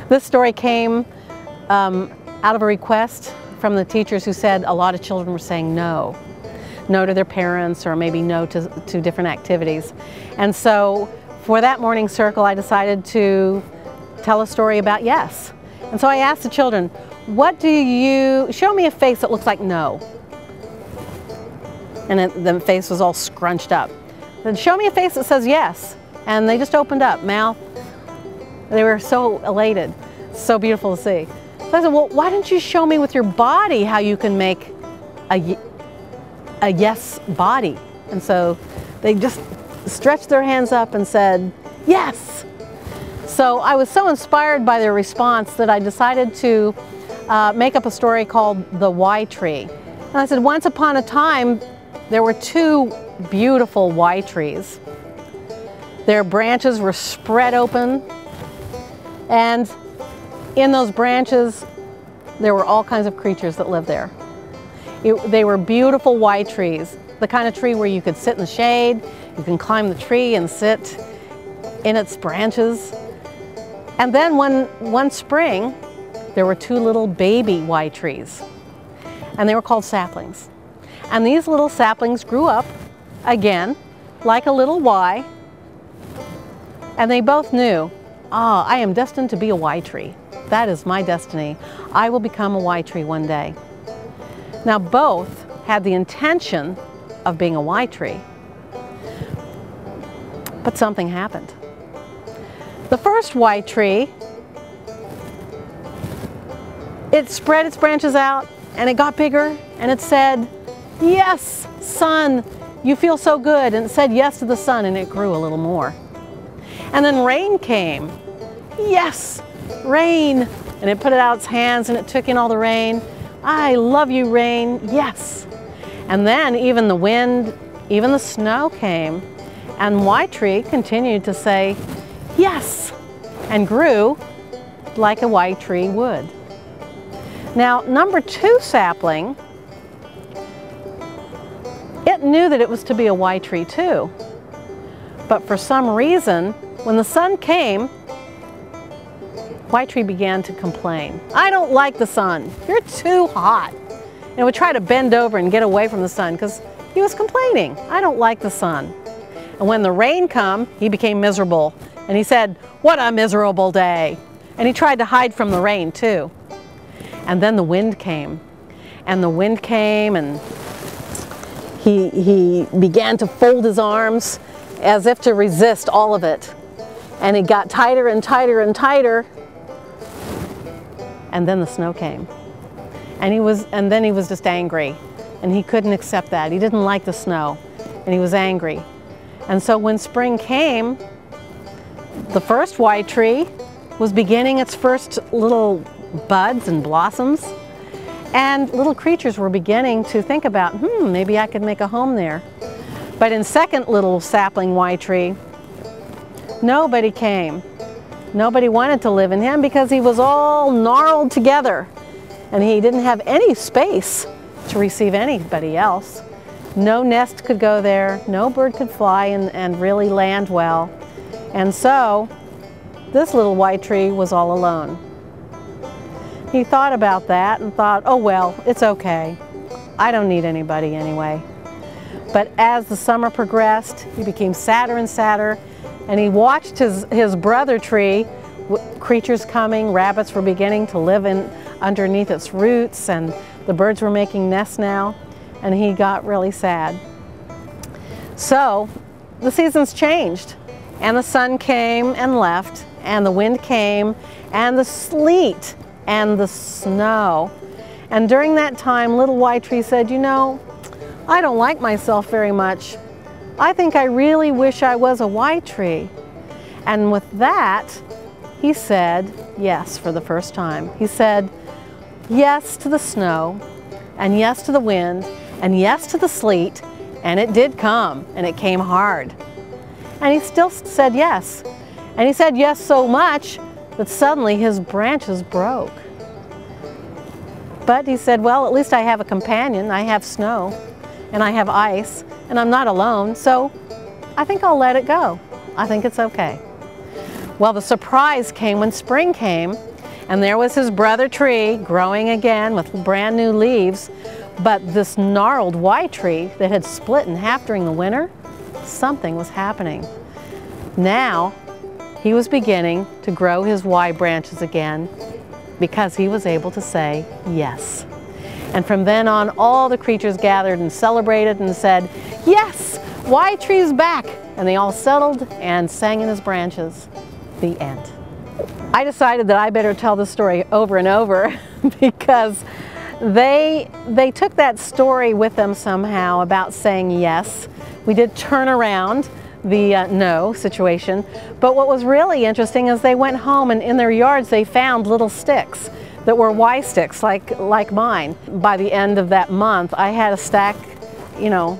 This story came out of a request from the teachers who said a lot of children were saying no. No to their parents, or maybe no to different activities. And so for that morning circle, I decided to tell a story about yes. And so I asked the children, show me a face that looks like no. And the face was all scrunched up. Then show me a face that says yes. And they just opened up, mouth. They were so elated, so beautiful to see. So I said, well, why don't you show me with your body how you can make a yes body? And so they just stretched their hands up and said, yes. So I was so inspired by their response that I decided to make up a story called The Y Tree. And I said, once upon a time, there were two beautiful Y trees. Their branches were spread open, and in those branches, there were all kinds of creatures that lived there. They were beautiful Y trees, the kind of tree where you could sit in the shade, you can climb the tree and sit in its branches. And then one spring, there were two little baby Y trees, and they were called saplings. And these little saplings grew up again, like a little Y, and they both knew, I am destined to be a Y tree. That is my destiny. I will become a Y tree one day. Now both had the intention of being a Y tree, but something happened. The first Y tree, it spread its branches out and it got bigger and it said, yes, sun, you feel so good. And it said yes to the sun, and it grew a little more. And then rain came. Yes, rain. And it put out its hands and it took in all the rain. I love you, rain, yes. And then even the wind, even the snow came, and Y tree continued to say yes, and grew like a Y tree would. Now, number two sapling, it knew that it was to be a Y tree too. But for some reason, when the sun came, Y tree began to complain. I don't like the sun. You're too hot. And would try to bend over and get away from the sun because he was complaining. I don't like the sun. And when the rain came, he became miserable. And he said, what a miserable day. And he tried to hide from the rain too. And then the wind came. And the wind came, and he began to fold his arms as if to resist all of it. And it got tighter and tighter and tighter. And then the snow came. And then he was just angry. And he couldn't accept that. He didn't like the snow. And he was angry. And so when spring came, the first Y tree was beginning its first little buds and blossoms. And little creatures were beginning to think about, maybe I could make a home there. But in second little sapling Y tree, nobody came. Nobody wanted to live in him because he was all gnarled together. And he didn't have any space to receive anybody else. No nest could go there, no bird could fly and really land well. And so, this little Y tree was all alone. He thought about that and thought, oh well, it's okay. I don't need anybody anyway. But as the summer progressed, he became sadder and sadder, and he watched his brother tree, creatures coming, rabbits were beginning to live underneath its roots, and the birds were making nests now, and he got really sad. So the seasons changed, and the sun came and left, and the wind came, and the sleet, and the snow. And during that time, little Y tree said, you know, I don't like myself very much. I think I really wish I was a Y tree. And with that, he said yes for the first time. He said yes to the snow, and yes to the wind, and yes to the sleet, and it did come, and it came hard. And he still said yes. And he said yes so much that suddenly his branches broke. But he said, well, at least I have a companion. I have snow, and I have ice, and I'm not alone, so I think I'll let it go. I think it's okay. Well, the surprise came when spring came, and there was his brother tree growing again with brand new leaves. But this gnarled Y tree that had split in half during the winter, something was happening. Now, he was beginning to grow his Y branches again because he was able to say yes. And from then on, all the creatures gathered and celebrated and said, "Yes, Y tree's back!" And they all settled and sang in his branches. The end. I decided that I better tell this story over and over because they took that story with them somehow about saying yes. We did turn around the no situation, but what was really interesting is they went home and in their yards they found little sticks that were Y sticks like mine. By the end of that month, I had a stack, you know,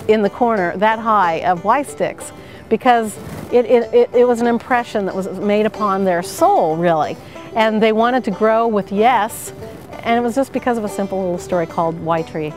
in the corner that high of Y sticks because it was an impression that was made upon their soul, really. And they wanted to grow with yes, and it was just because of a simple little story called Y Tree.